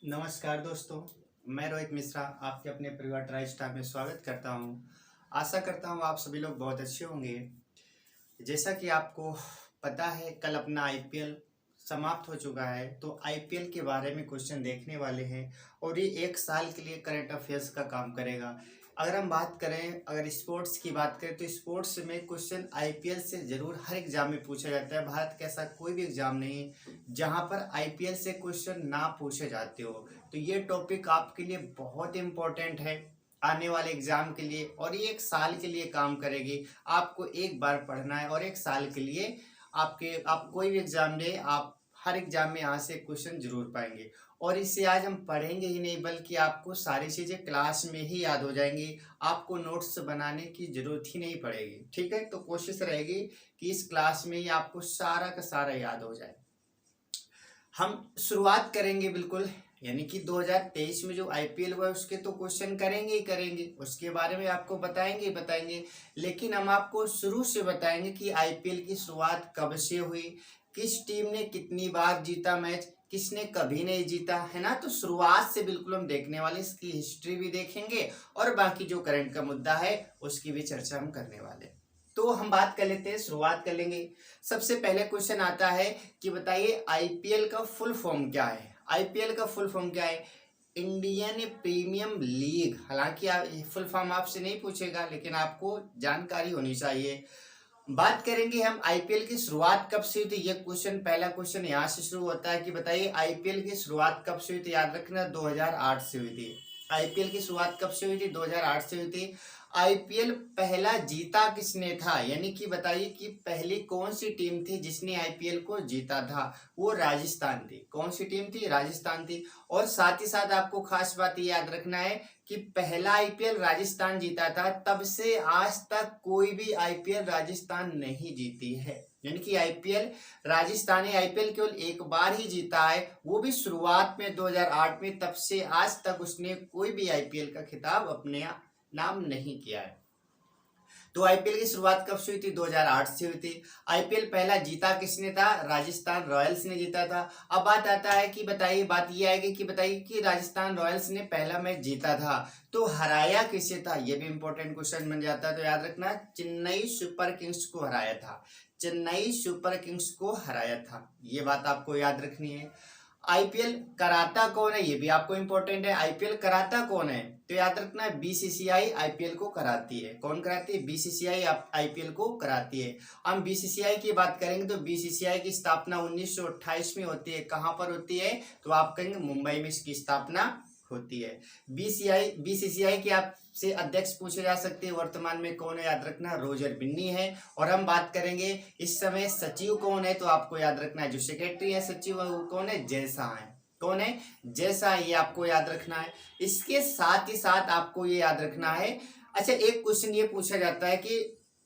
नमस्कार दोस्तों। मैं रोहित मिश्रा आपके अपने परिवार ट्राई स्टार में स्वागत करता हूं। आशा करता हूं आप सभी लोग बहुत अच्छे होंगे। जैसा कि आपको पता है, कल अपना आईपीएल समाप्त हो चुका है, तो आईपीएल के बारे में क्वेश्चन देखने वाले हैं और ये एक साल के लिए करंट अफेयर्स का काम करेगा। अगर हम बात करें, अगर स्पोर्ट्स की बात करें, तो स्पोर्ट्स में क्वेश्चन आईपीएल से जरूर हर एग्जाम में पूछा जाता है। भारत का ऐसा कोई भी एग्जाम नहीं जहां पर आईपीएल से क्वेश्चन ना पूछे जाते हो। तो ये टॉपिक आपके लिए बहुत इंपॉर्टेंट है आने वाले एग्जाम के लिए, और ये एक साल के लिए काम करेगी। आपको एक बार पढ़ना है और एक साल के लिए आप कोई भी एग्जाम दे, आप हर एग्जाम में यहाँ से क्वेश्चन जरूर पाएंगे। और इससे आज हम पढ़ेंगे ही नहीं, बल्कि आपको सारी चीजें क्लास में ही याद हो जाएंगी। आपको नोट्स बनाने की जरूरत ही नहीं पड़ेगी। ठीक है, तो कोशिश रहेगी कि इस क्लास में ही आपको सारा का सारा याद हो जाए। हम शुरुआत करेंगे बिल्कुल, यानी कि 2023 में जो आईपीएल हुआ उसके तो क्वेश्चन करेंगे ही करेंगे, उसके बारे में आपको बताएंगे ही बताएंगे। लेकिन हम आपको शुरू से बताएंगे कि आईपीएल की शुरुआत कब से हुई, किस टीम ने कितनी बार जीता मैच, किसने कभी नहीं जीता, है ना। तो शुरुआत से बिल्कुल हम देखने वाले, इसकी हिस्ट्री भी देखेंगे और बाकी जो करंट का मुद्दा है उसकी भी चर्चा हम करने वाले। तो हम बात कर लेते हैं, शुरुआत कर लेंगे। सबसे पहले क्वेश्चन आता है कि बताइए आईपीएल का फुल फॉर्म क्या है। आईपीएल का फुल फॉर्म क्या है? Indian premium league. हालांकि फुल फॉर्म आपसे नहीं पूछेगा, लेकिन आपको जानकारी होनी चाहिए। बात करेंगे हम आईपीएल की शुरुआत कब से हुई थी। ये क्वेश्चन, पहला क्वेश्चन यहाँ से शुरू होता है कि बताइए आईपीएल की शुरुआत कब से हुई थी। याद रखना 2008 से हुई थी। आईपीएल की शुरुआत कब से हुई थी? 2008 से हुई थी। आईपीएल पहला जीता किसने था, यानी कि बताइए कि पहली कौन सी टीम थी जिसने आईपीएल को जीता था। वो राजस्थान थी। कौन सी टीम थी? राजस्थान थी। और साथ ही साथ आपको खास बात ये याद रखना है कि पहला आईपीएल राजस्थान जीता था, तब से आज तक कोई भी आईपीएल राजस्थान नहीं जीती है। यानी कि आईपीएल राजस्थानी आईपीएल केवल एक बार ही जीता है, वो भी शुरुआत में 2008 में। तब से आज तक उसने कोई भी आईपीएल का खिताब अपने नाम नहीं किया है। तो आईपीएल की शुरुआत कब से हुई थी? 2008 से हुई थी। आईपीएल पहला जीता किसने था? राजस्थान रॉयल्स ने जीता था। अब बात आता है कि बताइए, बात ये आएगी कि बताइए कि राजस्थान रॉयल्स ने पहला मैच जीता था, तो हराया किसे था? ये भी इंपॉर्टेंट क्वेश्चन बन जाता है। तो याद रखना, चेन्नई सुपर किंग्स को हराया था। चेन्नई सुपर किंग्स को हराया था, ये बात आपको याद रखनी है। आईपीएल कराता कौन है? ये भी आपको इंपॉर्टेंट है। आईपीएल कराता कौन है? तो याद रखना, बीसीसीआई आईपीएल को कराती है। कौन कराती है? बीसीसीआई आईपीएल को कराती है। हम बीसीसीआई की बात करेंगे तो बीसीसीआई की स्थापना 1928 में होती है। कहां पर होती है? तो आप कहेंगे मुंबई में इसकी स्थापना होती है। बीसीसीआई के आपसे अध्यक्ष पूछे जा सकते हैं वर्तमान में कौन है? याद रखना, रोजर बिन्नी है। और हम बात करेंगे इस समय सचिव कौन है, तो आपको याद रखना है जो सेक्रेटरी है सचिव वो कौन है? जय शाह है। कौन है? जय शाह, ये आपको याद रखना है। इसके साथ ही साथ आपको ये याद रखना है। अच्छा, एक क्वेश्चन ये पूछा जाता है कि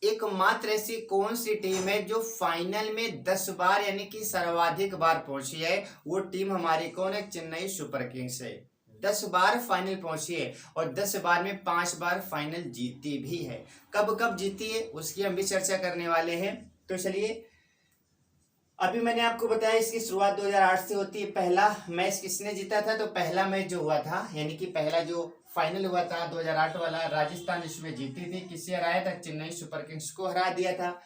एकमात्र ऐसी कौन सी टीम है जो फाइनल में 10 बार यानी कि सर्वाधिक बार पहुंची है? वो टीम हमारी कौन है? चेन्नई सुपर किंग्स है। 10 बार फाइनल पहुंची है और 10 बार में 5 बार फाइनल जीती भी है। कब कब जीती है उसकी हम भी चर्चा करने वाले हैं। तो चलिए, अभी मैंने आपको बताया इसकी शुरुआत 2008 से होती है। पहला मैच किसने जीता था? तो पहला मैच जो हुआ था, यानी कि पहला जो फाइनल हुआ था 2008 वाला, राजस्थान इसमें जीती थी। किससे हराया था? चेन्नई सुपर किंग्स को हरा दिया था।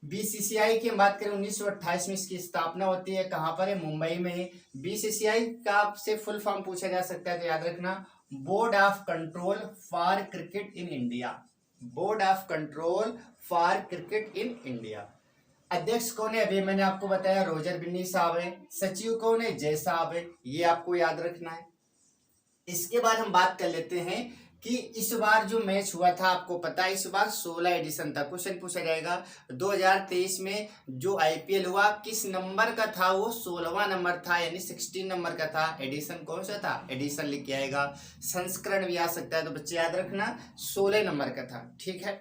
बीसीसीआई की हम बात करें 1928 में इसकी स्थापना होती है। कहां पर है? मुंबई में है। बीसीसीआई का आपसे फुल फॉर्म पूछा जा सकता है, तो याद रखना, board of control for cricket in India. Board of control for cricket in India. अध्यक्ष कौन है? अभी मैंने आपको बताया रोजर बिन्नी साहब है। सचिव कौन है? जय साहब है। ये आपको याद रखना है। इसके बाद हम बात कर लेते हैं कि इस बार जो मैच हुआ था, आपको पता है इस बार 16 एडिशन था। क्वेश्चन पूछा जाएगा 2023 में जो आईपीएल हुआ किस नंबर का था? वो 16वां नंबर था, यानी 16 नंबर का था। एडिशन कौन सा था? एडिशन लिख के आएगा। संस्करण भी आ सकता है, तो बच्चे याद रखना 16 नंबर का था। ठीक है,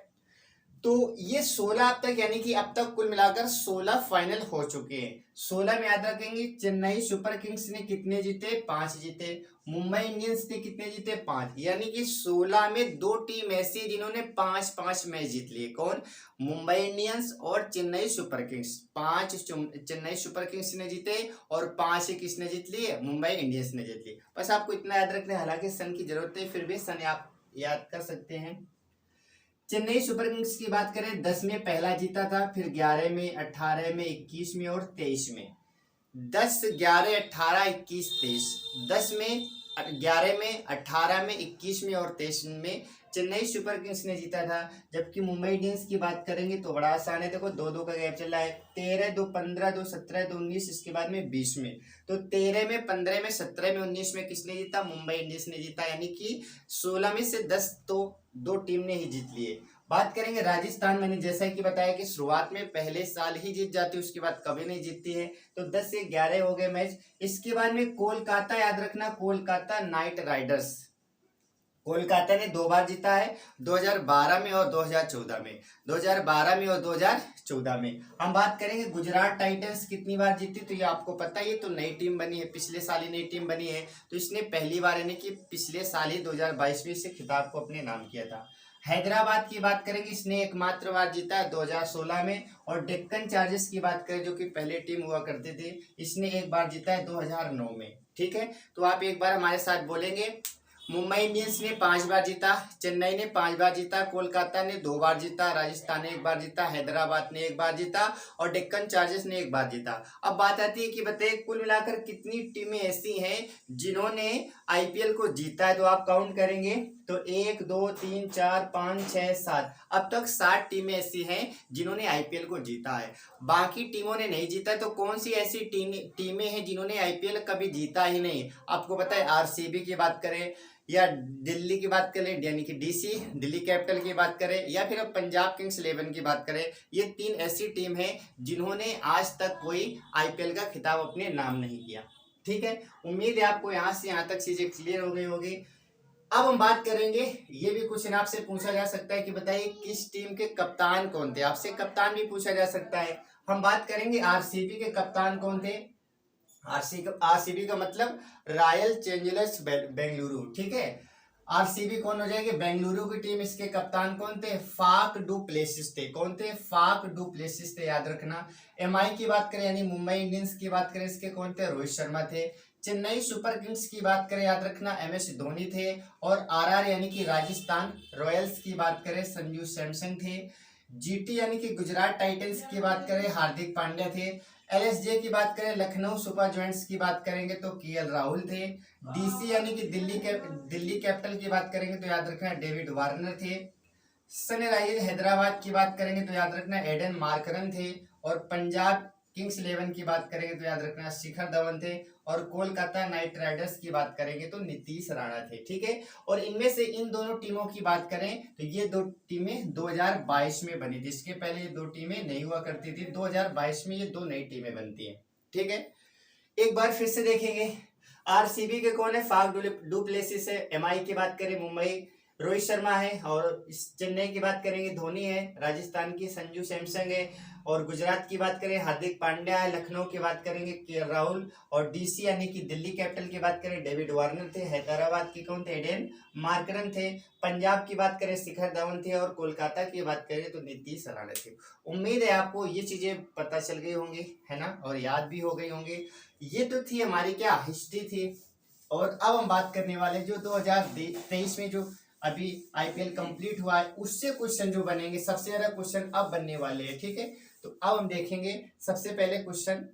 तो ये 16 अब तक, यानी कि अब तक कुल मिलाकर 16 फाइनल हो चुके हैं। 16 में याद रखेंगे चेन्नई सुपर किंग्स ने कितने जीते? 5 जीते। मुंबई इंडियंस ने कितने जीते? 5, यानी कि 16 में 2 टीम ऐसी है जिन्होंने 5-5 मैच जीत लिए। कौन? मुंबई इंडियंस और Chennai super Kings. 5 Chennai super Kings ने जीते और 5 ही किसने जीत लिए? मुंबई इंडियंस ने जीत ली। बस आपको इतना याद रखना है, हालांकि सन की जरूरत है, फिर भी सन आप याद कर सकते हैं। चेन्नई सुपर किंग्स की बात करें, 10 में पहला जीता था, फिर 11 में, 18 में, 21 में और 23 में। 10, 11, 18, 21, 23, 10 में, 11 में, 18 में, 21 में और 23 में चेन्नई सुपर किंग्स ने जीता था। जबकि मुंबई इंडियंस की बात करेंगे तो बड़ा आसान है, देखो 2-2 का गैप चल रहा है। 13, 2, 15, 2, 17, 2, 19, इसके बाद में 20 में। तो 13 में, 15 में, 17 में, 19 में किसने जीता? मुंबई इंडियंस ने जीता, यानी कि 16 में से 10 तो 2 टीम ने ही जीत लिए। बात करेंगे राजस्थान, मैंने जैसा कि बताया कि शुरुआत में पहले साल ही जीत जाती है, उसके बाद कभी नहीं जीतती है। तो 10 से 11 हो गए मैच। इसके बाद में कोलकाता, याद रखना, कोलकाता नाइट राइडर्स, कोलकाता ने 2 बार जीता है, 2012 में और 2014 में। 2012 में और 2014 में। हम बात करेंगे गुजरात टाइटंस कितनी बार जीती, तो ये आपको पता ही है, तो नई टीम बनी है, पिछले साल ही नई टीम बनी है, तो इसने पहली बार, यानी कि पिछले साल ही 2022 में इसे खिताब को अपने नाम किया था। हैदराबाद की बात करेंगे, इसने एकमात्र बार जीता है 2016 में। और डेक्कन चार्जर्स की बात करें, जो कि पहले टीम हुआ करते थे, इसने एक बार जीता है 2009 में। ठीक है, तो आप एक बार हमारे साथ बोलेंगे, मुंबई इंडियंस ने 5 बार जीता, चेन्नई ने 5 बार जीता, कोलकाता ने 2 बार जीता, राजस्थान ने 1 बार जीता, हैदराबाद ने 1 बार जीता और डेक्कन चार्जर्स ने 1 बार जीता। अब बात आती है कि बताइए कुल मिलाकर कितनी टीमें ऐसी हैं जिन्होंने आईपीएल को जीता है, तो आप काउंट करेंगे तो 1, 2, 3, 4, 5, 6, 7, अब तक 7 टीमें ऐसी हैं जिन्होंने आईपीएल को जीता है। बाकी टीमों ने नहीं जीता, तो कौन सी ऐसी टीमें हैं जिन्होंने आईपीएल कभी जीता ही नहीं? आपको पता है, आरसीबी की बात करें या दिल्ली की बात करें, यानी कि डीसी दिल्ली कैपिटल की बात करें, या फिर अब पंजाब किंग्स 11 की बात करें, ये 3 ऐसी टीम है जिन्होंने आज तक कोई आईपीएल का खिताब अपने नाम नहीं किया। ठीक है, उम्मीद है आपको यहाँ से यहाँ तक चीजें क्लियर हो गई होगी। अब हम बात करेंगे, ये भी क्वेश्चन आपसे पूछा जा सकता है कि बताइए किस टीम के कप्तान कौन थे, आपसे कप्तान भी पूछा जा सकता है। हम बात करेंगे आरसीबी के कप्तान कौन थे। आरसीबी का मतलब रॉयल चैलेंजर्स बेंगलुरु। ठीक है, आरसीबी कौन हो जाएगी? बेंगलुरु की टीम। इसके कप्तान कौन थे? फाफ डू प्लेसिस थे। कौन थे? फाफ डू प्लेसिस थे, याद रखना। एमआई की बात करें, यानी मुंबई इंडियंस की बात करें, इसके कौन थे? रोहित शर्मा थे। चेन्नई सुपर किंग्स की बात करें, याद रखना, एमएस धोनी थे। और आरआर यानी कि राजस्थान रॉयल्स की बात करें, संजू सैमसन थे। जीटी यानी कि गुजरात टाइटंस की बात करें, हार्दिक पांड्या थे। एलएसजे की बात करें, लखनऊ सुपर जायंट्स की बात करेंगे तो केएल राहुल थे। डीसी यानी कि दिल्ली कैपिटल की बात करेंगे तो याद रखना डेविड वार्नर थे। सनराइजर्स हैदराबाद की बात करेंगे तो याद रखना एडन मार्करन थे। और पंजाब किंग्स 11 की बात करेंगे तो याद रखना शिखर धवन थे। और कोलकाता नाइट राइडर्स की बात करेंगे तो नीतीश राणा थे। ठीक है, और इनमें से इन दोनों टीमों की बात करें तो ये 2 टीमें 2022 में बनी थी, इसके पहले ये 2 टीमें नहीं हुआ करती थी। 2022 में ये 2 नई टीमें बनती हैं। ठीक है, एक बार फिर से देखेंगे, आरसीबी के कौन है? फाफ डू प्लेसिस है। एमआई की बात करें, मुंबई रोहित शर्मा है। और चेन्नई की बात करेंगे, धोनी है। राजस्थान की संजू सैमसन है। और गुजरात की बात करें, हार्दिक पांड्या है। लखनऊ की बात करेंगे, केएल राहुल। और डीसी यानी कि दिल्ली कैपिटल की बात करें, डेविड वार्नर थे। हैदराबाद की कौन थे? एडन मार्करन थे। पंजाब की बात करें, शिखर धवन थे। और कोलकाता की बात करें तो नीतीश राणा थे। उम्मीद है आपको ये चीजें पता चल गई होंगी, है ना, और याद भी हो गई होंगी। ये तो थी हमारी क्या हिस्ट्री थी। और अब हम बात करने वाले जो 2023 में जो अभी आईपीएल कंप्लीट हुआ है, उससे क्वेश्चन जो बनेंगे, सबसे ज्यादा क्वेश्चन अब बनने वाले हैं। ठीक है, तो अब हम देखेंगे सबसे पहले क्वेश्चन।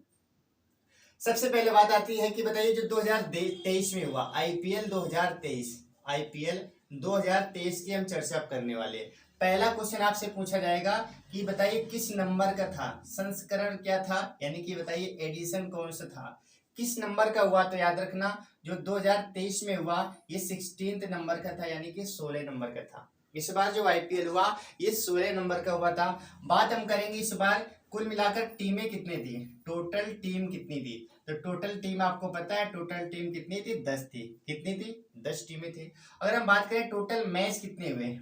सबसे पहले बात आती है कि बताइए जो 2023 में हुआ आईपीएल 2023, आईपीएल 2023 की हम चर्चा करने वाले हैं। पहला क्वेश्चन आपसे पूछा जाएगा कि बताइए किस नंबर का था, संस्करण क्या था, यानी कि बताइए एडिशन कौन सा था, किस नंबर का हुआ? तो याद रखना जो 2023 में हुआ ये 16 नंबर का था, यानी कि 16 नंबर का था। इस बार जो आईपीएल हुआ ये 16 नंबर का हुआ था। बात हम करेंगे इस बार कुल मिलाकर टीमें कितनी थी, टोटल टीम कितनी थी। तो टोटल टीम आपको पता है, टोटल टीम कितनी थी? 10 थी। कितनी थी? 10 टीमें थी। अगर हम बात करें टोटल मैच कितने हुए,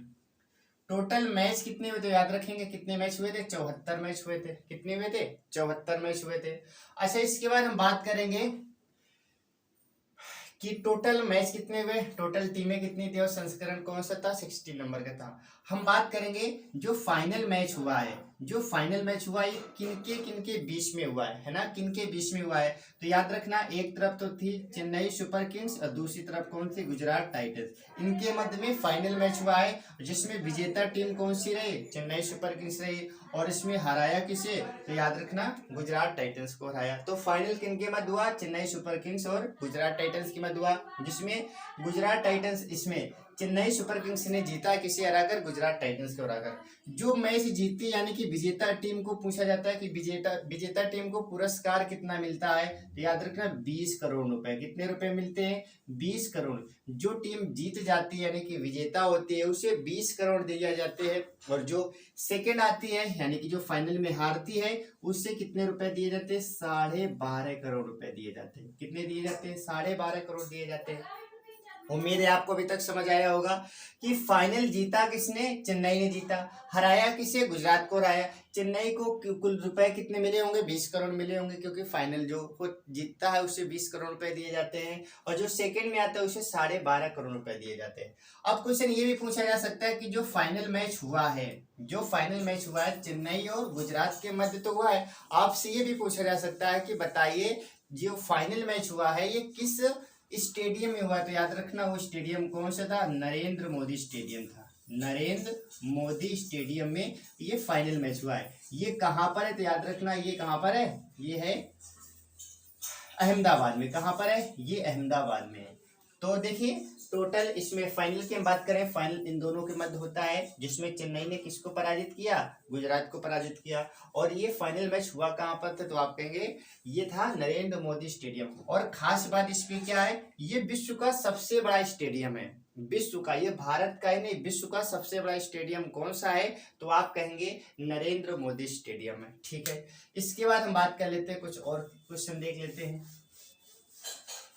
टोटल मैच कितने हुए, तो याद रखेंगे कितने मैच हुए थे? 74 मैच हुए थे। कितने हुए थे? 74 मैच हुए थे। अच्छा, इसके बाद हम बात करेंगे कि टोटल मैच कितने हुए, टोटल टीमें कितनी थी और संस्करण कौन सा था, 16 नंबर का था। हम बात करेंगे जो फाइनल मैच हुआ है, जो फाइनल मैच हुआ है किनके बीच में हुआ है ना, किनके बीच में हुआ है। तो याद रखना, एक तरफ तो थी चेन्नई सुपर किंग्स और दूसरी तरफ कौन सी, गुजरात टाइटंस। इनके मध्य में फाइनल मैच हुआ है जिसमें विजेता टीम कौन सी रही, चेन्नई सुपर किंग्स रही, और इसमें हराया किसे, तो याद रखना गुजरात टाइटंस को हराया। तो फाइनल किनके मध्य हुआ, चेन्नई सुपर किंग्स और गुजरात टाइटंस के मध्य हुआ, जिसमें गुजरात टाइटंस, इसमें चेन्नई सुपर किंग्स ने जीता किसे हराकर, गुजरात टाइटंस को हराकर। जो मैच जीती यानी कि विजेता टीम को पूछा जाता है कि विजेता टीम को पुरस्कार कितना मिलता है, तो याद रखना 20 करोड़ रुपए। कितने रुपए मिलते हैं, 20 करोड़। जो टीम जीत जाती है यानी कि विजेता होती है उसे 20 करोड़ दिए जाते हैं, और जो सेकेंड आती है यानी कि जो फाइनल में हारती है उससे कितने रुपए दिए जाते हैं, 12.5 करोड़ रुपए दिए जाते हैं। कितने दिए जाते हैं, 12.5 करोड़ दिए जाते हैं। उम्मीद है आपको अभी तक समझ आया होगा कि फाइनल जीता किसने, चेन्नई ने जीता, हराया किसे, गुजरात को हराया। चेन्नई को कुल रुपए कितने मिले होंगे, 20 करोड़ मिले होंगे, क्योंकि फाइनल जो वो जीतता है उससे 20 करोड़ रुपए दिए जाते हैं, और जो सेकंड में आता है उसे 12.5 करोड़ रुपए दिए जाते हैं। अब क्वेश्चन ये भी पूछा जा सकता है कि जो फाइनल मैच हुआ है, जो फाइनल मैच हुआ है चेन्नई और गुजरात के मध्य तो हुआ है, आपसे ये भी पूछा जा सकता है कि बताइए जो फाइनल मैच हुआ है ये किस स्टेडियम में हुआ, तो याद रखना वो स्टेडियम कौन सा था, नरेंद्र मोदी स्टेडियम था। नरेंद्र मोदी स्टेडियम में ये फाइनल मैच हुआ है। ये कहां पर है, तो याद रखना ये कहां पर है, ये है अहमदाबाद में। कहां पर है, ये अहमदाबाद में है। तो देखिए टोटल इसमें फाइनल की हम बात करें, फाइनल इन दोनों के मध्य होता है जिसमें चेन्नई ने किसको पराजित किया, गुजरात को पराजित किया। और ये फाइनल मैच हुआ कहां पर था, तो आप कहेंगे ये था नरेंद्र मोदी स्टेडियम। और खास बात इसमें क्या है, ये विश्व का सबसे बड़ा स्टेडियम है, विश्व का, ये भारत का ही नहीं विश्व का सबसे बड़ा स्टेडियम कौन सा है, तो आप कहेंगे नरेंद्र मोदी स्टेडियम है। ठीक है, इसके बाद हम बात कर लेते हैं, कुछ और क्वेश्चन देख लेते हैं।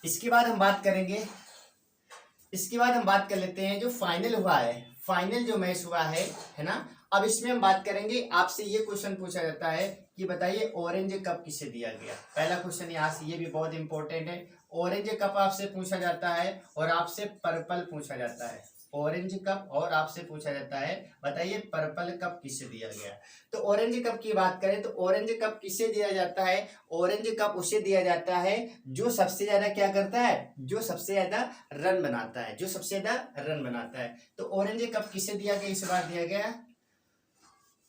इसके बाद हम बात करेंगे, इसके बाद हम बात कर लेते हैं जो फाइनल हुआ है, फाइनल जो मैच हुआ है ना। अब इसमें हम बात करेंगे, आपसे ये क्वेश्चन पूछा जाता है कि बताइए ऑरेंज कप किसे दिया गया। पहला क्वेश्चन यहाँ से, ये भी बहुत इंपॉर्टेंट है। ऑरेंज कप आपसे पूछा जाता है और आपसे पर्पल पूछा जाता है, ऑरेंज कप और आपसे पूछा जाता है बताइए पर्पल कप किसे दिया गया। तो ऑरेंज कप की बात करें तो ऑरेंज कप किसे दिया जाता है, ऑरेंज कप उसे दिया जाता है जो सबसे ज्यादा क्या करता है, जो सबसे ज्यादा रन बनाता है, जो सबसे ज्यादा रन बनाता है। तो ऑरेंज कप किसे दिया गया, इस बार दिया गया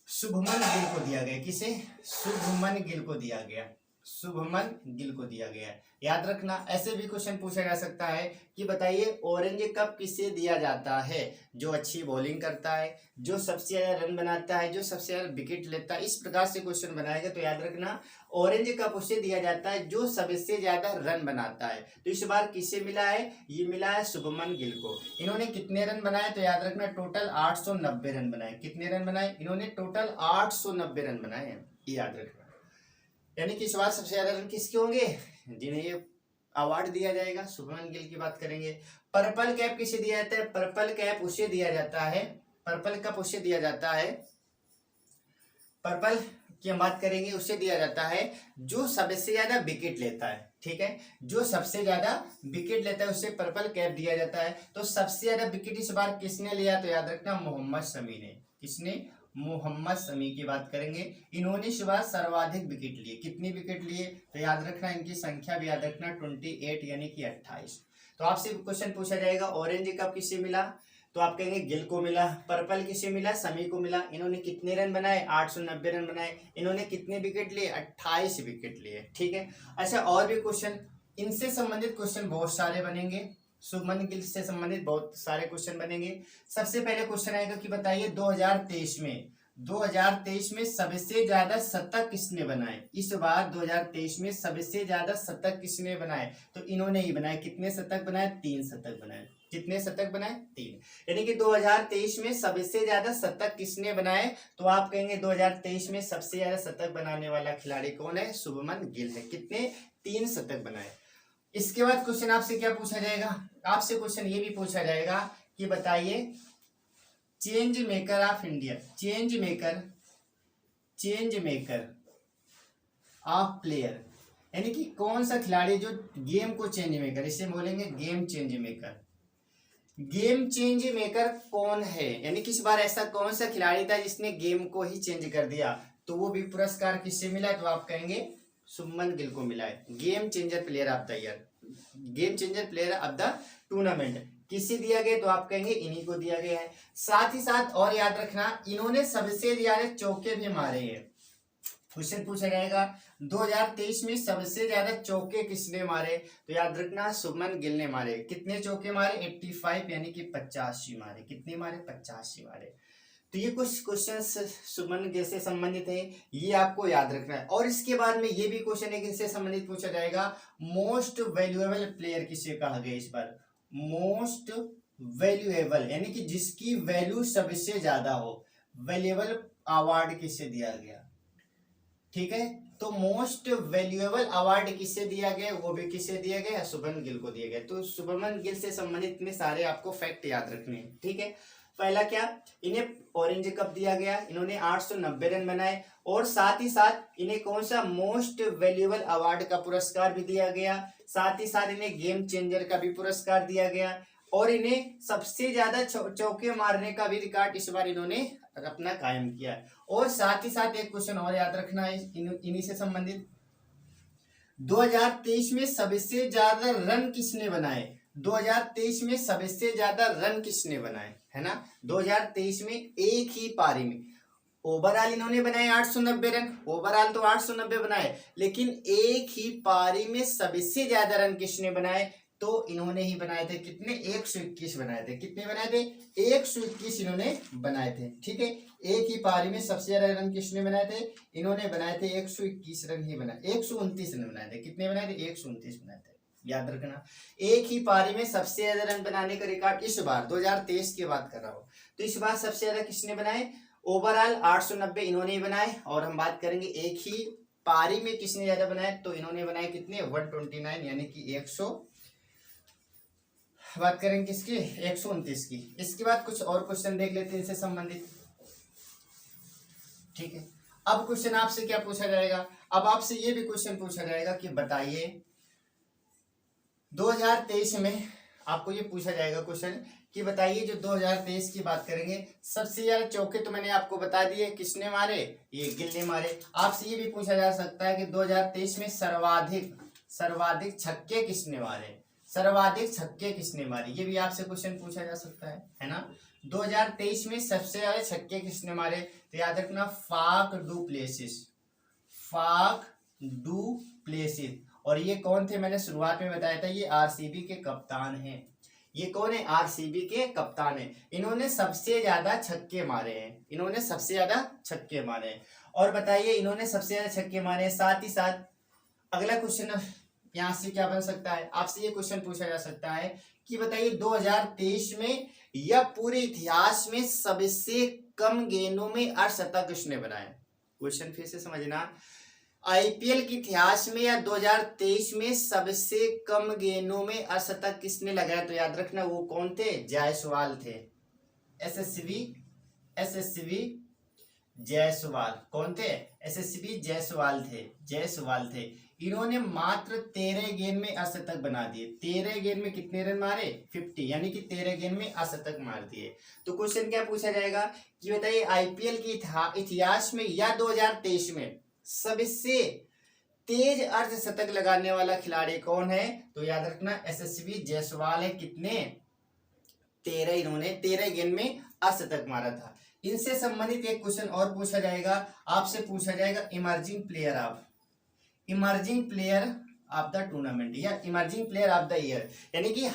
शुभमन गिल को दिया गया। किसे, शुभमन गिल को दिया गया, शुभमन गिल को दिया गया। याद रखना, ऐसे भी क्वेश्चन पूछा जा सकता है कि बताइए ऑरेंज कप किसे दिया जाता है, जो अच्छी बॉलिंग करता है, जो सबसे ज्यादा रन बनाता है, जो सबसे ज्यादा विकेट लेता है। इस प्रकार से क्वेश्चन बनाएगा तो याद रखना ऑरेंज कप उसे दिया जाता है जो सबसे ज्यादा रन बनाता है। तो इस बार किसे मिला है, ये मिला है शुभमन गिल को। इन्होंने कितने रन बनाए, तो याद रखना टोटल 890 रन बनाए। कितने रन बनाए, इन्होंने टोटल 890 रन बनाए हैं, ये याद रखना। यानी कि इस बार सबसे ज्यादा रन किसके होंगे, जिन्हें ये अवार्ड दिया जाएगा, शुभमन गिल की बात करेंगे। पर्पल कैप किसे दिया जाता है, पर्पल कैप उसे दिया जाता है, पर्पल कप उसे दिया जाता है, पर्पल की हम बात करेंगे उसे दिया जाता है जो सबसे ज्यादा विकेट लेता है। ठीक है, जो सबसे ज्यादा विकेट लेता है उसे पर्पल कैप दिया जाता है। तो सबसे ज्यादा विकेट इस बार किसने लिया, तो याद रखना मोहम्मद शमी ने। किसने, मोहम्मद शमी की बात करेंगे। इन्होंने इस बार सर्वाधिक विकेट लिए। कितनी विकेट लिए, तो याद रखना इनकी संख्या भी याद रखना 28 यानी कि 28। तो आपसे क्वेश्चन पूछा जाएगा ऑरेंज कप किसे मिला, तो आप कहेंगे गिल को मिला। पर्पल किसे मिला, शमी को मिला। इन्होंने कितने रन बनाए, 890 रन बनाए। इन्होंने कितने विकेट लिए, 28 विकेट लिए। ठीक है, अच्छा और भी क्वेश्चन, इनसे संबंधित क्वेश्चन बहुत सारे बनेंगे, शुभमन गिल से संबंधित बहुत सारे क्वेश्चन बनेंगे। सबसे पहले क्वेश्चन आएगा कि बताइए 2023 में सबसे ज्यादा शतक किसने बनाए। इस बार 2023 में सबसे ज्यादा शतक किसने बनाए, तो इन्होंने ही बनाए। कितने शतक बनाए, 3 शतक बनाए। कितने शतक बनाए, 3। यानी कि 2023 में सबसे ज्यादा शतक किसने बनाए, तो आप कहेंगे 2023 में सबसे ज्यादा शतक बनाने वाला खिलाड़ी कौन है, शुभमन गिल है। कितने, 3 शतक बनाए। इसके बाद क्वेश्चन आपसे क्या पूछा जाएगा, आपसे क्वेश्चन ये भी पूछा जाएगा कि बताइए change maker of India, change maker of player, यानी कि कौन सा खिलाड़ी जो गेम को चेंज मेकर, इसे बोलेंगे game change maker. Game change maker कौन है, यानी कि इस बार ऐसा कौन सा खिलाड़ी था जिसने गेम को ही चेंज कर दिया, तो वो भी पुरस्कार किससे मिला है, तो आप कहेंगे शुभमन गिल को मिला है। Game changer player of the year, game changer player of the tournament किसे दिया गया, तो आप कहेंगे इन्हीं को दिया गया है। साथ ही साथ और याद रखना, इन्होंने सबसे ज्यादा चौके भी मारे हैं। क्वेश्चन पूछा जाएगा 2023 में सबसे ज्यादा चौके किसने मारे, तो याद रखना शुभमन गिल ने मारे। कितने चौके मारे, 85 यानी कि 85 मारे। कितने मारे, 85 मारे। तो ये कुछ क्वेश्चन शुभमन गिल से संबंधित है, ये आपको याद रखना है। और इसके बाद में ये भी क्वेश्चन है, किससे संबंधित पूछा जाएगा, मोस्ट वैल्यूएबल प्लेयर किसे कहा गया इस बार, मोस्ट वैल्यूएबल यानी कि जिसकी वैल्यू सबसे ज्यादा हो, वैल्यूएबल अवार्ड किसे दिया गया। ठीक है, तो मोस्ट वैल्यूएबल अवार्ड किसे दिया गया, वो भी किसे दिया गया, शुभमन गिल को दिया गया। तो शुभमन गिल से संबंधित में सारे आपको फैक्ट याद रखने हैं। ठीक है, पहला क्या, इन्हें ऑरेंज कप दिया गया, इन्होंने 890 रन बनाए, और साथ ही साथ इन्हें कौन सा मोस्ट वैल्यूएबल अवार्ड का पुरस्कार भी दिया गया, साथ ही साथ इन्हें गेम चेंजर का भी पुरस्कार दिया गया, और इन्हें सबसे ज्यादा चौके मारने का भी रिकॉर्ड इस बार इन्होंने अपना कायम किया। और साथ ही साथ एक क्वेश्चन और याद रखना है इन्हीं से संबंधित, 2023 में सबसे ज्यादा रन किसने बनाए, 2023 में सबसे ज्यादा रन किसने बनाए, है ना। 2023 में एक ही पारी में, ओवरऑल इन्होंने बनाए 890 रन, ओवरऑल तो 890 बनाए, लेकिन एक ही पारी में सबसे ज्यादा रन किसने बनाए, तो इन्होंने ही बनाए थे। कितने, 121 बनाए थे। कितने बनाए थे, 121 इन्होंने बनाए थे। ठीक है, एक ही पारी में सबसे ज्यादा रन किसने बनाए थे, इन्होंने बनाए थे 121 रन ही बनाए, 129 रन बनाए थे। कितने बनाए थे, 129 बनाए थे। याद रखना, एक ही पारी में सबसे ज्यादा रन बनाने का रिकॉर्ड इस बार 2023 की बात कर रहा हूं, तो इस बार सबसे ज्यादा किसने बनाए, ओवरऑल 890 इन्होंने ही बनाए। और हम बात करेंगे एक ही पारी में किसने ज्यादा बनाए, तो इन्होंने बनाए कितने, 129 यानी कि 100, बात करेंगे किसकी, 129 की। इसके बाद कुछ और क्वेश्चन देख लेते हैं इनसे संबंधित। ठीक है, अब क्वेश्चन आपसे क्या पूछा जाएगा, अब आपसे ये भी क्वेश्चन पूछा जाएगा कि बताइए 2023 में, आपको ये पूछा जाएगा क्वेश्चन कि बताइए जो 2023 की बात करेंगे, सबसे ज्यादा चौके तो मैंने आपको बता दिए किसने मारे, ये गिल ने मारे। आपसे ये भी पूछा जा सकता है कि 2023 में सर्वाधिक छक्के किसने मारे, सर्वाधिक छक्के किसने मारे, ये भी आपसे क्वेश्चन पूछा जा सकता है ना। 2023 में सबसे ज्यादा छक्के किसने मारे, तो याद रखना Faf du Plessis, Faf du Plessis. और ये कौन थे, मैंने शुरुआत में बताया था, ये आरसीबी के कप्तान हैं। ये कौन है, आरसीबी के कप्तान हैं। इन्होंने सबसे ज्यादा छक्के मारे हैं, इन्होंने सबसे ज्यादा छक्के मारे हैं। और बताइए इन्होंने सबसे ज्यादा छक्के मारे हैं। साथ ही साथ अगला क्वेश्चन यहाँ से क्या बन सकता है, आपसे ये क्वेश्चन पूछा जा सकता है कि बताइए 2023 में या पूरे इतिहास में सबसे कम गेंदों में अर्धशतक किसने बनाया। क्वेश्चन फिर से समझना, आईपीएल के इतिहास में या 2023 में सबसे कम गेंदों में अर्धशतक किसने लगाया, तो याद रखना वो कौन थे, जायसवाल थे। एसएसवी जायसवाल कौन थे, एसएसवी जायसवाल थे। इन्होंने मात्र 13 गेंद में अर्धशतक बना दिए। 13 गेंद में कितने रन मारे, 50, यानी कि 13 गेंद में अर्धशतक मार दिए। तो क्वेश्चन क्या पूछा जाएगा कि बताइए आईपीएल के इतिहास में या 2023 में सबसे तेज अर्धशतक लगाने वाला खिलाड़ी कौन है, तो याद रखना एसएसवी जायसवाल है। कितने, 13, इन्होंने 13 गेंद में अर्धशतक मारा था। इनसे संबंधित एक क्वेश्चन और पूछा जाएगा, आपसे पूछा जाएगा emerging player of the tournament या emerging player of the year, यानी कि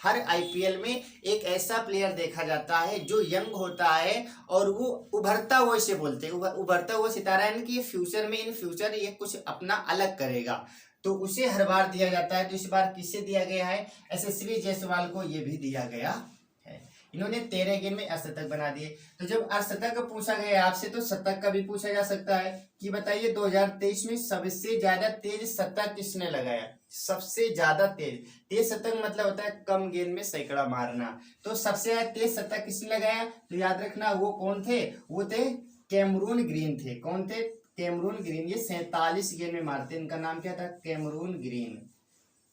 हर आईपीएल में एक ऐसा प्लेयर देखा जाता है जो यंग होता है और वो उभरता हुआ, इसे बोलते हैं उभरता हुआ सितारा, यानी कि फ्यूचर में इन फ्यूचर ये कुछ अपना अलग करेगा, तो उसे हर बार दिया जाता है। तो इस बार किसे दिया गया है, एसएसवी जायसवाल को ये भी दिया गया है। इन्होंने 13 गेंद में अर्धशतक बना दिए। तो जब अर्धशतक का पूछा गया आपसे, तो शतक का भी पूछा जा सकता है कि बताइए 2023 में सबसे ज्यादा तेज शतक किसने लगाया, सबसे ज्यादा तेज शतक मतलब होता है कम गेंद में सैकड़ा मारना। तो सबसे ज्यादा तेज शतक किसने लगाया, तो याद रखना वो कौन थे, वो थे कैमरून ग्रीन थे। कौन थे, कैमरून ग्रीन, ये 47 गेंद में मारते हैं। इनका नाम क्या था? Cameron Green,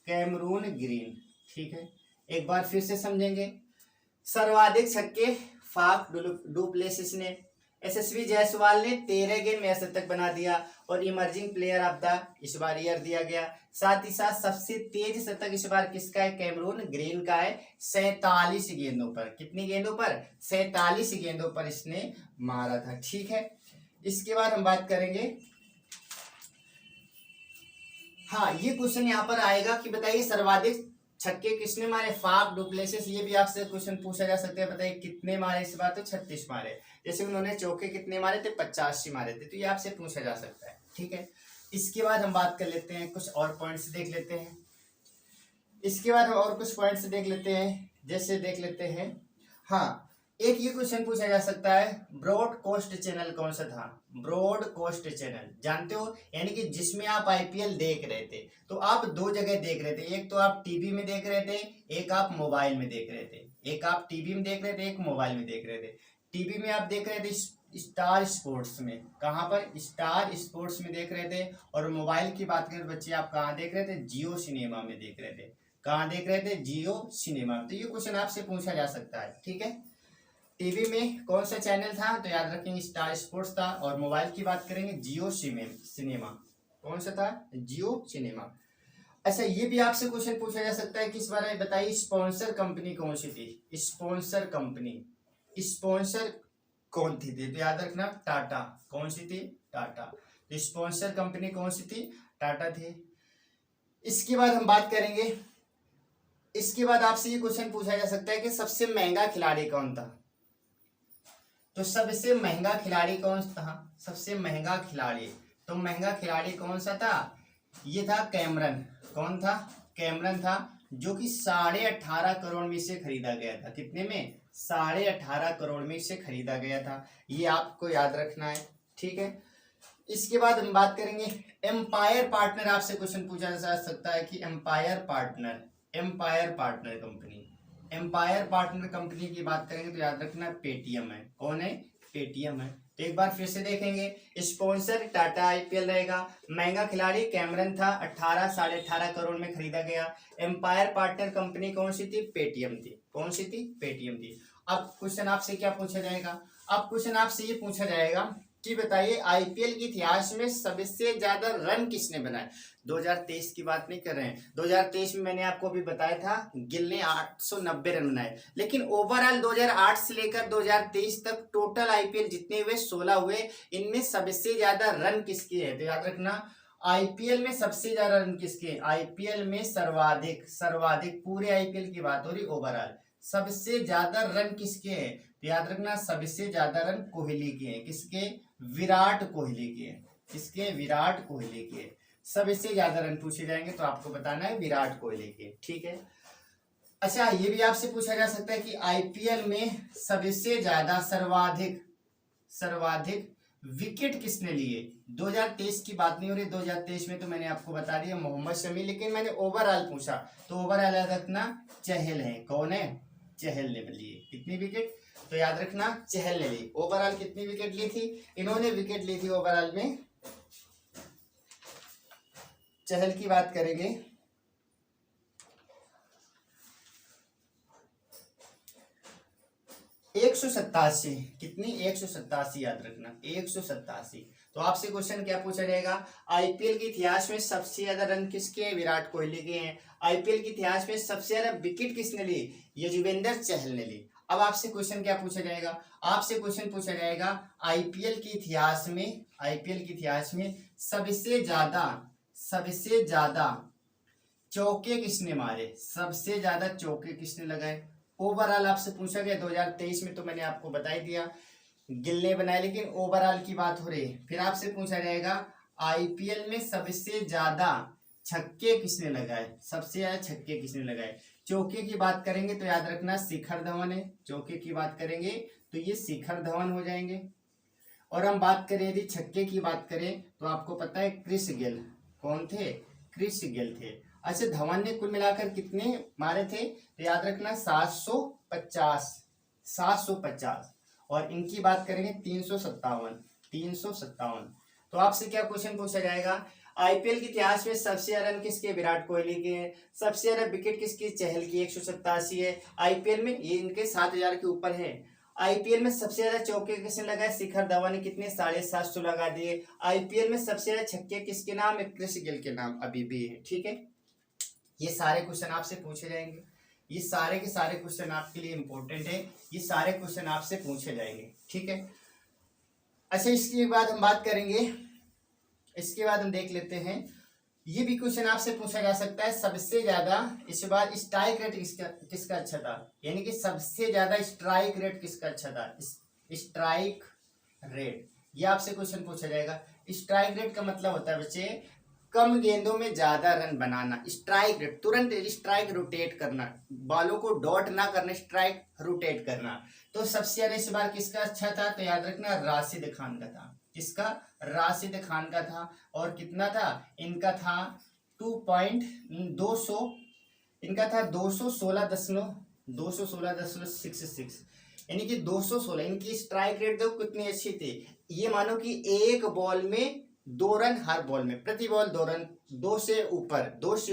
Cameron Green. ठीक है, एक बार फिर से समझेंगे। सर्वाधिक छक्के फाफ डुप्लेसिस ने, यशस्वी जायसवाल ने 13 गेंद में शतक बना दिया और इमर्जिंग प्लेयर ऑफ द इस बार ईयर दिया गया। साथ ही साथ सबसे तेज शतक इस बार किसका है? कैमरून ग्रीन का है। 47 गेंदों पर, कितनी गेंदों पर? 47 गेंदों पर इसने मारा था। ठीक है, इसके बाद हम बात करेंगे, हाँ ये क्वेश्चन यहाँ पर आएगा कि बताइए सर्वाधिक छक्के किसने मारे? Faf du Plessis. ये भी आपसे क्वेश्चन पूछा जा सकता है, बताइए कितने मारे इस बार? तो 36 मारे। जैसे उन्होंने चौके कितने मारे थे? 85 मारे थे। तो ये आपसे पूछा जा सकता है। ठीक है, इसके बाद हम बात कर लेते हैं, कुछ और पॉइंट्स देख लेते हैं। इसके बाद हम और कुछ पॉइंट्स देख लेते हैं, जैसे देख लेते हैं, हाँ एक ये क्वेश्चन पूछा जा सकता है, ब्रॉड कोस्ट चैनल कौन सा था? ब्रॉड कोस्ट चैनल जानते हो, यानी कि जिसमें आप आईपीएल देख रहे थे, तो आप दो जगह देख रहे थे, एक तो आप टीवी में देख रहे थे, एक आप मोबाइल में देख रहे थे। एक आप टीवी में देख रहे थे, एक मोबाइल में देख रहे थे। टीवी में आप देख रहे थे स्टार स्पोर्ट्स में, कहाँ पर? स्टार स्पोर्ट्स में देख रहे थे। और मोबाइल की बात करें बच्चे, आप कहाँ देख रहे थे? जियो सिनेमा में देख रहे थे। कहाँ देख रहे थे? जियो सिनेमा। तो ये क्वेश्चन आपसे पूछा जा सकता है। ठीक है, टीवी में कौन सा चैनल था? तो याद रखेंगे स्टार स्पोर्ट्स था। और मोबाइल की बात करेंगे जियो सिनेमा। कौन सा था? जियो सिनेमा। अच्छा, ये भी आपसे क्वेश्चन पूछा जा सकता है कि इस बारे में बताइए स्पॉन्सर कंपनी कौन सी थी? स्पॉन्सर कंपनी, स्पॉन्सर कौन थी? तो याद रखना टाटा। कौन सी थी? टाटा। तो स्पॉन्सर कंपनी कौन सी थी? टाटा थी। इसके बाद हम बात करेंगे, इसके बाद आपसे ये क्वेश्चन पूछा जा सकता है कि सबसे महंगा खिलाड़ी कौन था? तो सबसे महंगा खिलाड़ी कौन था? सबसे महंगा खिलाड़ी, तो महंगा खिलाड़ी कौन सा था? ये था कैमरन। कौन था? कैमरन था, जो कि 18.5 करोड़ में से खरीदा गया था। कितने में? 18.5 करोड़ में से खरीदा गया था। ये आपको याद रखना है। ठीक है, इसके बाद हम बात करेंगे एम्पायर पार्टनर। आपसे क्वेश्चन पूछा जा सकता है कि empire partner, empire partner company, empire partner company की बात करेंगे तो याद रखना पेटीएम है। कौन है? पेटीएम है। तो एक बार फिर से देखेंगे, स्पॉन्सर टाटा आईपीएल रहेगा, महंगा खिलाड़ी कैमरन था, 18.5 करोड़ में खरीदा गया। एम्पायर पार्टनर कंपनी कौन सी थी? पेटीएम थी। कौन सी थी? पेटीएम थी। अब क्वेश्चन आपसे क्या पूछा जाएगा? अब क्वेश्चन आपसे ये पूछा जाएगा कि बताइए आईपीएल के इतिहास में सबसे ज्यादा रन किसने बनाए? 2023 की बात नहीं कर रहे हैं। 2023 में मैंने आपको अभी बताया था गिल ने 890 रन बनाए, लेकिन ओवरऑल 2008 से लेकर 2023 तक टोटल आईपीएल जितने हुए 16 हुए, इनमें सबसे ज्यादा रन किसके है? तो याद रखना आईपीएल में सबसे ज्यादा रन किसके? आईपीएल में सर्वाधिक, सर्वाधिक पूरे आईपीएल की बात हो रही, ओवरऑल सबसे ज्यादा रन किसके हैं? तो याद रखना सबसे ज्यादा रन कोहली के हैं। किसके? विराट कोहली के। किसके? विराट कोहली के। सबसे ज्यादा रन पूछे जाएंगे तो आपको बताना है विराट कोहली के। ठीक है, अच्छा ये भी आपसे पूछा जा सकता है कि आईपीएल में सबसे ज्यादा सर्वाधिक, सर्वाधिक विकेट किसने लिए? 2023 की बात नहीं हो रही, 2023 में तो मैंने आपको बता दिया मोहम्मद शमी, लेकिन मैंने ओवरऑल पूछा तो ओवरऑल याद रखना चहल है। कौन है? चहल ने लिए। कितनी विकेट? तो याद रखना चहल ने ली। ओवरऑल कितनी विकेट ली थी? इन्होंने विकेट ली थी ओवरऑल में, चहल की बात करेंगे 187। कितनी? 187 याद रखना, 187। तो आपसे क्वेश्चन क्या पूछा जाएगा? आईपीएल के इतिहास में सबसे ज्यादा रन किसके हैं? विराट कोहली के हैं। आईपीएल के इतिहास में सबसे ज्यादा विकेट किसने ली? युजवेंद्र चहल ने ली। अब आपसे क्वेश्चन क्या पूछा जाएगा? आपसे क्वेश्चन पूछा जाएगा आईपीएल के इतिहास में, आईपीएल के इतिहास में सबसे ज्यादा, सबसे ज्यादा चौके किसने मारे? सबसे ज्यादा चौके किसने लगाए? ओवरऑल आपसे पूछा गया 2023 में, तो मैंने आपको बता ही दिया गिल ने बनाए, लेकिन ओवरऑल की बात हो रही है। फिर आपसे पूछा जाएगा आईपीएल में सबसे ज्यादा छक्के किसने लगाए? सबसे ज्यादा छक्के किसने लगाए? चौके की बात करेंगे तो याद रखना शिखर धवन है। चौके की बात करेंगे तो ये शिखर धवन हो जाएंगे। और हम बात करें यदि छक्के की बात करें तो आपको पता है क्रिस गेल। कौन थे? क्रिस गेल थे। अच्छा, धवन ने कुल मिलाकर कितने मारे थे? तो याद रखना 750, 750। और इनकी बात करेंगे 357, 357। तो आपसे क्या क्वेश्चन पूछा जाएगा, आईपीएल के इतिहास में सबसे ज्यादा रन किसके, विराट कोहली के हैं। सबसे ज्यादा विकेट किसकी, चहल की 187 है। आईपीएल में ये इनके 7000 के ऊपर है। आईपीएल में सबसे ज्यादा चौके किसने लगाए, शिखर धवन ने कितने, 750 लगा दिए। आईपीएल में सबसे ज्यादा छक्के किसके नाम है, क्रिस गेल के नाम अभी भी है। ठीक है, ये सारे क्वेश्चन आपसे पूछे जाएंगे, ये सारे के सारे क्वेश्चन आपके लिए इंपॉर्टेंट है, ये सारे क्वेश्चन आपसे पूछे जाएंगे। ठीक है, अच्छा इसके बाद हम बात करेंगे, इसके बाद हम देख लेते हैं, ये भी क्वेश्चन आपसे पूछा जा सकता है, सबसे ज्यादा इस बार स्ट्राइक रेट किसका अच्छा था, यानी कि सबसे ज्यादा स्ट्राइक रेट किसका अच्छा था, स्ट्राइक रेट, ये आपसे क्वेश्चन पूछा जाएगा। स्ट्राइक रेट का मतलब होता है बच्चे कम गेंदों में ज्यादा रन बनाना। स्ट्राइक रेट, तुरंत स्ट्राइक रोटेट करना, बॉलों को डॉट ना करना, स्ट्राइक रोटेट करना। तो सबसे ज्यादा इस बार किसका अच्छा था, तो याद रखना राशिद खान का था। किसका, राशिद खान का था। और कितना था, इनका था 2.200, इनका था 216.66, यानी कि 216। इनकी स्ट्राइक रेट देखो कितनी अच्छी थी, ये मानो कि एक बॉल में 2 रन, हर बॉल में प्रति बॉल 2 रन, 2 से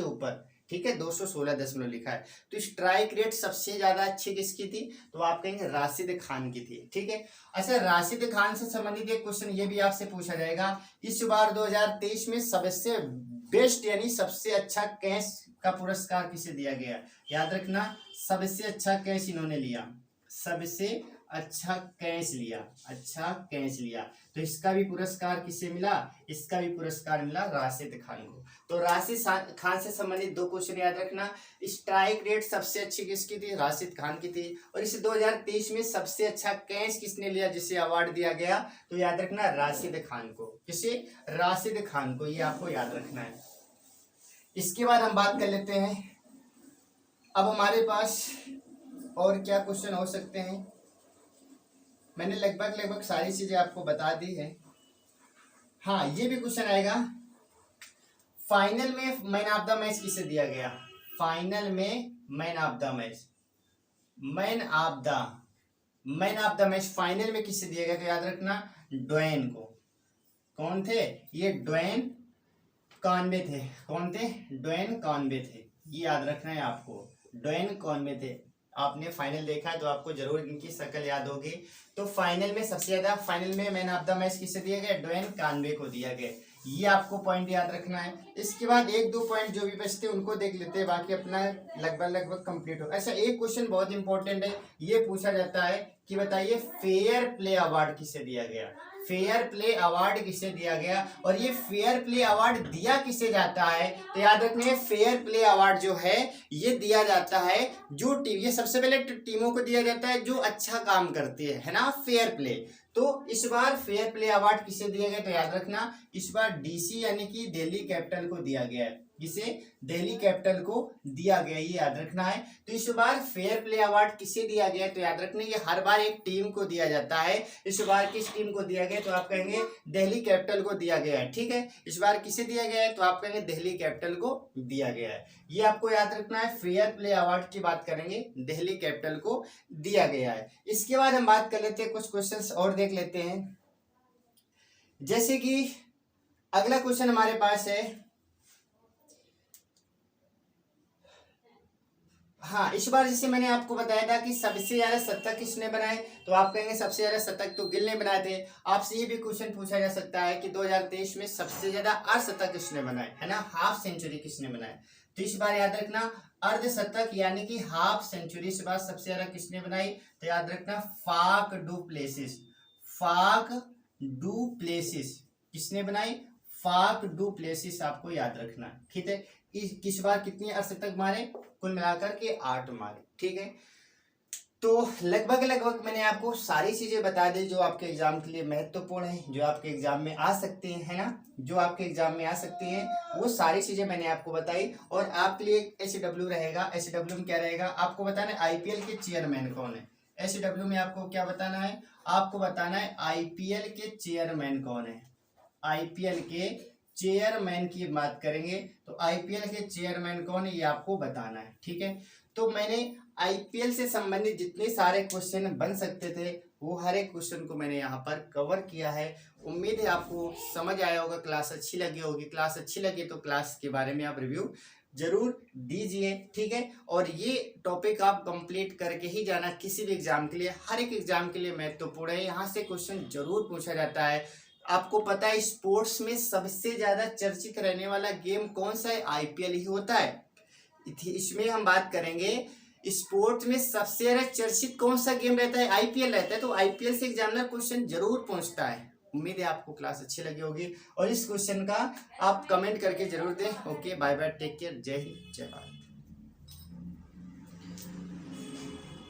ऊपर। ठीक है, 216 लिखा है। तो स्ट्राइक रेट सबसे ज्यादा अच्छी किसकी थी, तो आप कहेंगे राशिद खान की थी। ठीक है, अच्छा राशिद खान से संबंधित एक क्वेश्चन ये भी आपसे पूछा जाएगा, इस बार 2023 में सबसे बेस्ट यानी सबसे अच्छा कैच का पुरस्कार किसे दिया गया, याद रखना सबसे अच्छा कैच इन्होंने लिया, सबसे अच्छा कैच लिया। तो इसका भी पुरस्कार किसे मिला, इसका भी पुरस्कार मिला राशिद खान को। तो राशिद खान से संबंधित 2 क्वेश्चन याद रखना, स्ट्राइक रेट सबसे अच्छी किसकी थी, राशिद खान की थी। और इस 2023 में सबसे अच्छा कैच किसने लिया, जिसे अवार्ड दिया गया, तो याद रखना राशिद खान को। किसे, राशिद खान को, ये आपको याद रखना है। इसके बाद हम बात कर लेते हैं, अब हमारे पास और क्या क्वेश्चन हो सकते हैं। मैंने लगभग सारी चीजें आपको बता दी है। हाँ, ये भी क्वेश्चन आएगा, फाइनल में मैन ऑफ द मैच किसे दिया गया, फाइनल में man of the match final में किसे दिया गया, तो याद रखना ड्वेन को। कौन थे, ये ड्वेन कॉनवे थे। कौन थे, ड्वेन कॉनवे थे, ये याद रखना है आपको, ड्वेन कॉनवे थे। आपने फाइनल देखा है तो आपको जरूर इनकी शक्ल याद होगी। तो फाइनल में सबसे ज्यादा, फाइनल में मैन ऑफ द मैच किसे दिया गया, ड्वेन कॉनवे को दिया गया। ये आपको पॉइंट याद रखना है। इसके बाद 1-2 पॉइंट जो भी बचते हैं उनको देख लेते हैं, बाकी अपना लगभग कंप्लीट हो। ऐसा एक क्वेश्चन बहुत इंपॉर्टेंट है, ये पूछा जाता है कि बताइए फेयर प्ले अवार्ड किसे दिया गया, फेयर प्ले अवार्ड किसे दिया गया, और ये फेयर प्ले अवार्ड दिया किसे जाता है, तो याद रखना फेयर प्ले अवार्ड जो है ये दिया जाता है जो टीम, ये सबसे पहले टीमों को दिया जाता है जो अच्छा काम करती है ना, फेयर प्ले। तो इस बार फेयर प्ले अवार्ड किसे दिया गया, तो याद रखना इस बार डीसी यानी कि दिल्ली कैपिटल को दिया गया है। किसे, दिल्ली कैपिटल को दिया गया, ये याद रखना है। तो इस बार फेयर प्ले अवार्ड किसे दिया गया, तो याद रखना ये हर बार एक टीम को दिया जाता है। इस बार किस टीम को दिया गया, तो आप कहेंगे दिल्ली कैपिटल को दिया गया है। ठीक है, इस बार किसे दिया गया है, तो आप कहेंगे दिल्ली कैपिटल को दिया गया है। ये आपको याद रखना है, फेयर प्ले अवार्ड की बात करेंगे, दिल्ली कैपिटल को दिया गया है। इसके बाद हम बात कर लेते हैं, कुछ क्वेश्चंस और देख लेते हैं। जैसे कि अगला क्वेश्चन हमारे पास है, हाँ इस बार जैसे मैंने आपको बताया था कि सबसे ज्यादा शतक किसने बनाए, तो आप कहेंगे सबसे ज्यादा शतक तो गिल ने बनाए थे। आपसे ये भी क्वेश्चन पूछा जा सकता है कि 2023 में सबसे ज्यादा अर्धशतक किसने बनाए, है ना, हाफ सेंचुरी किसने बनाए। तो इस बार याद रखना अर्धशतक यानी कि हाफ सेंचुरी इस बार सबसे ज्यादा किसने बनाई, तो याद रखना फाफ डू प्लेसिस किसने बनाई, फाफ डू प्लेसिस आपको याद रखना। ठीक है, किस बार कितनी अर्धशतक मारे, कुल मिलाकर के 8 मारे। ठीक है, तो लगभग मैंने आपको सारी चीजें बता दी जो आपके एग्जाम के लिए महत्वपूर्ण है, जो आपके एग्जाम में आ सकती हैं, है ना, जो आपके एग्जाम में आ सकती हैं, वो सारी चीजें मैंने आपको बताई। और आपके लिए SW रहेगा, SW में क्या रहेगा, आपको बताना है IPL के चेयरमैन कौन है। SW में आपको क्या बताना है, आपको बताना है IPL के चेयरमैन कौन है। IPL के चेयरमैन की बात करेंगे तो IPL के चेयरमैन कौन है, ये आपको बताना है। ठीक है, तो मैंने IPL से संबंधित जितने सारे क्वेश्चन बन सकते थे वो हर एक क्वेश्चन को मैंने यहाँ पर कवर किया है। उम्मीद है आपको समझ आया होगा, क्लास अच्छी लगी होगी। क्लास अच्छी लगी तो क्लास के बारे में आप रिव्यू जरूर दीजिए, ठीक है। और ये टॉपिक आप कंप्लीट करके ही जाना किसी भी एग्जाम के लिए। हर एक एग्जाम के लिए महत्वपूर्ण है, यहाँ से क्वेश्चन जरूर पूछा जाता है। आपको पता है स्पोर्ट्स में सबसे ज्यादा चर्चित रहने वाला गेम कौन सा है? आईपीएल ही होता है। इसमें हम बात करेंगे स्पोर्ट्स में सबसे ज्यादा चर्चित कौन सा गेम रहता है? आईपीएल रहता है। तो आईपीएल से एग्जामिनर क्वेश्चन जरूर पूछता है। उम्मीद है आपको क्लास अच्छी लगी होगी और इस क्वेश्चन का आप कमेंट करके जरूर दें। Okay, bye bye, take care, जय हिंद, जय भारत।